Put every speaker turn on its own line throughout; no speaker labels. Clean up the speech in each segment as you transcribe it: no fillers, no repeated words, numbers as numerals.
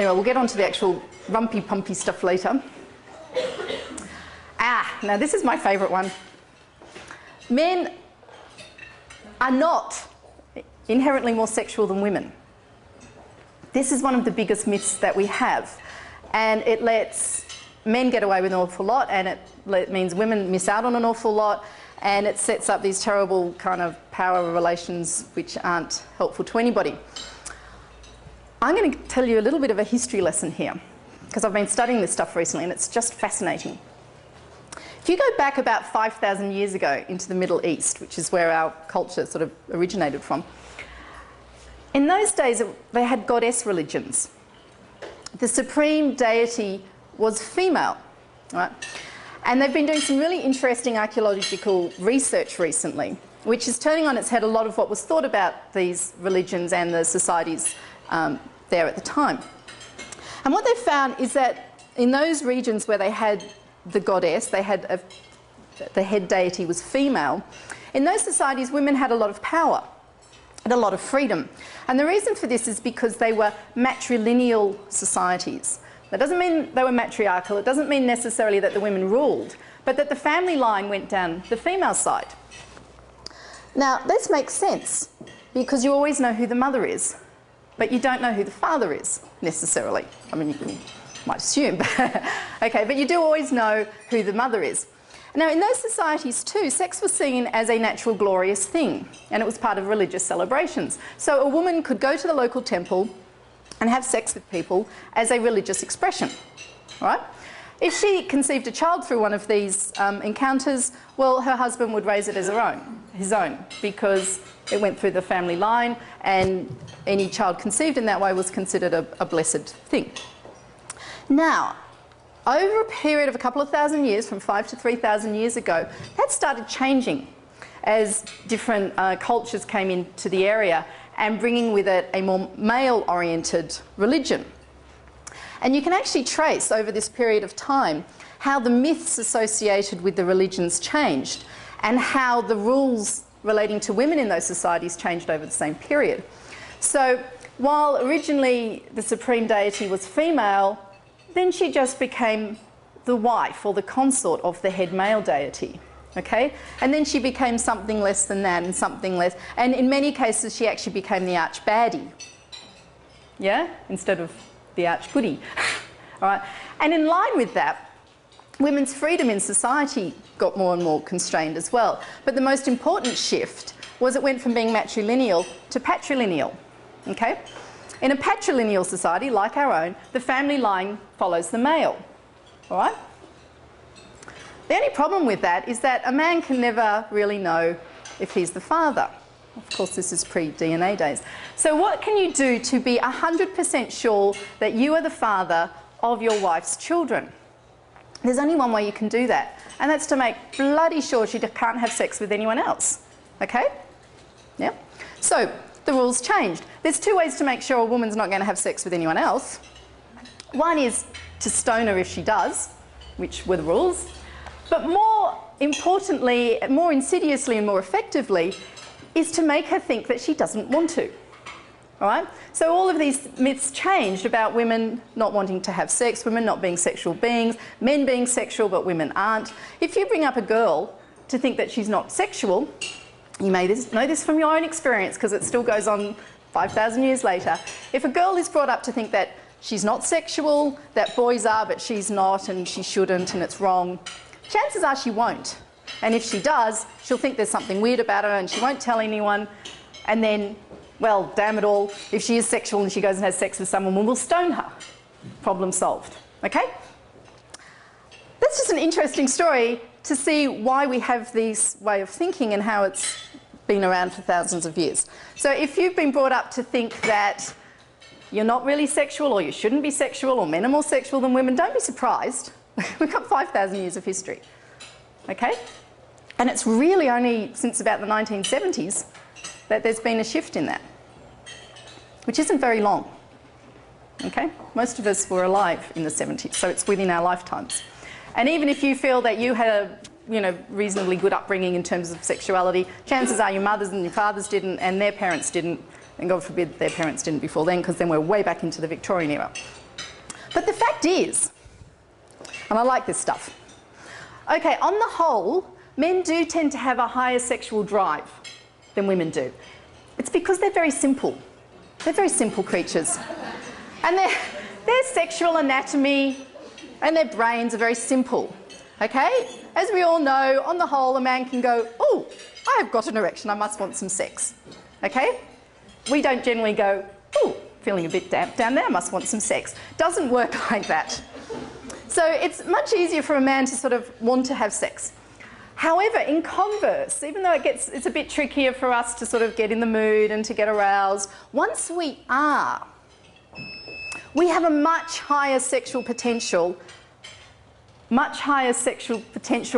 Anyway, we'll get on to the actual rumpy-pumpy stuff later. Now this is my favourite one. Men are not inherently more sexual than women. This is one of the biggest myths that we have, and it lets men get away with an awful lot, and it means women miss out on an awful lot, and it sets up these terrible kind of power relations which aren't helpful to anybody. I'm going to tell you a little bit of a history lesson here, because I've been studying this stuff recently and it's just fascinating. If you go back about 5,000 years ago into the Middle East, which is where our culture sort of originated from, in those days they had goddess religions. The supreme deity was female, right? And they've been doing some really interesting archaeological research recently, which is turning on its head a lot of what was thought about these religions and the societies there at the time. And what they found is that in those regions where they had the goddess, they had the head deity was female, in those societies women had a lot of power and a lot of freedom. And the reason for this is because they were matrilineal societies. That doesn't mean they were matriarchal, it doesn't mean necessarily that the women ruled, but that the family line went down the female side. Now this makes sense because you always know who the mother is, but you don't know who the father is necessarily. I mean, you might assume, okay, but you do always know who the mother is. Now in those societies too, sex was seen as a natural glorious thing, and it was part of religious celebrations. So a woman could go to the local temple and have sex with people as a religious expression, right? If she conceived a child through one of these encounters, well, her husband would raise it as his own, because it went through the family line, and any child conceived in that way was considered a blessed thing. Now, over a period of a couple of thousand years, from 5,000 to 3,000 years ago, that started changing as different cultures came into the area and bringing with it a more male-oriented religion. And you can actually trace over this period of time how the myths associated with the religions changed and how the rules relating to women in those societies changed over the same period. So while originally the supreme deity was female, then she just became the wife or the consort of the head male deity. Okay? And then she became something less than that and something less. And in many cases, she actually became the arch baddie. Yeah? Instead of the arch goodie. All right? And in line with that, women's freedom in society got more and more constrained as well. But the most important shift was it went from being matrilineal to patrilineal. Okay? In a patrilineal society, like our own, the family line follows the male. All right? The only problem with that is that a man can never really know if he's the father. Of course, this is pre-DNA days. So what can you do to be 100% sure that you are the father of your wife's children? There's only one way you can do that, and that's to make bloody sure she can't have sex with anyone else. Okay? Yeah? So the rules changed. There's two ways to make sure a woman's not going to have sex with anyone else. One is to stone her if she does, which were the rules. But more importantly, more insidiously and more effectively, is to make her think that she doesn't want to. All right? So all of these myths changed about women not wanting to have sex, women not being sexual beings, men being sexual but women aren't. If you bring up a girl to think that she's not sexual, you may know this from your own experience because it still goes on 5,000 years later. If a girl is brought up to think that she's not sexual, that boys are but she's not and she shouldn't and it's wrong, chances are she won't. And if she does, she'll think there's something weird about her and she won't tell anyone. And then, well, damn it all, if she is sexual and she goes and has sex with someone, we'll stone her. Problem solved. Okay? That's just an interesting story to see why we have this way of thinking and how it's been around for thousands of years. So if you've been brought up to think that you're not really sexual or you shouldn't be sexual or men are more sexual than women, don't be surprised. We've got 5,000 years of history. Okay? And it's really only since about the 1970s that there's been a shift in that, which isn't very long. Okay? Most of us were alive in the 70s, so it's within our lifetimes. And even if you feel that you had a reasonably good upbringing in terms of sexuality, chances are your mothers and your fathers didn't and their parents didn't, and God forbid their parents didn't before then, because then we're way back into the Victorian era. But the fact is, and I like this stuff, okay, on the whole, men do tend to have a higher sexual drive than women do. It's because they're very simple. They're very simple creatures. And their sexual anatomy and their brains are very simple, okay? As we all know, on the whole, a man can go, oh, I have got an erection, I must want some sex, okay? We don't generally go, oh, feeling a bit damp down there, I must want some sex. Doesn't work like that. So it's much easier for a man to sort of want to have sex. However, in converse, even though it's a bit trickier for us to sort of get in the mood and to get aroused, once we are, we have a much higher sexual potential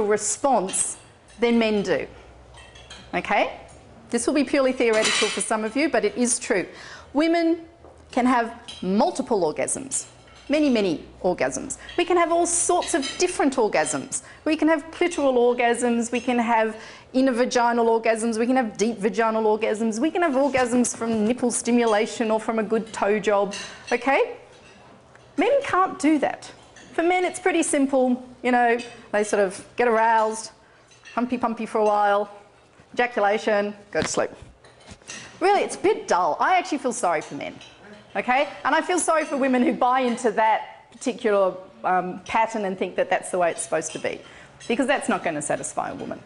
response than men do. Okay? This will be purely theoretical for some of you, but it is true. Women can have multiple orgasms. Many, many orgasms. We can have all sorts of different orgasms. We can have clitoral orgasms, we can have inner vaginal orgasms, we can have deep vaginal orgasms, we can have orgasms from nipple stimulation or from a good toe job, okay? Men can't do that. For men it's pretty simple, you know, they sort of get aroused, pumpy for a while, ejaculation, go to sleep. Really, it's a bit dull. I actually feel sorry for men. Okay? And I feel sorry for women who buy into that particular pattern and think that that's the way it's supposed to be. Because that's not going to satisfy a woman.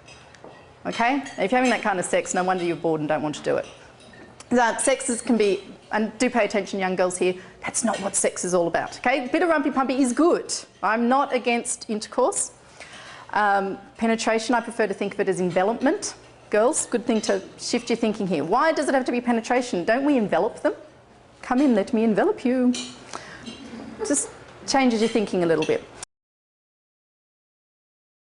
Okay? If you're having that kind of sex, no wonder you're bored and don't want to do it. Sex can be, and do pay attention young girls here, that's not what sex is all about. Okay? A bit of rumpy-pumpy is good. I'm not against intercourse. Penetration, I prefer to think of it as envelopment. Girls, good thing to shift your thinking here. Why does it have to be penetration? Don't we envelop them? Come in, let me envelop you. Just changes your thinking a little bit.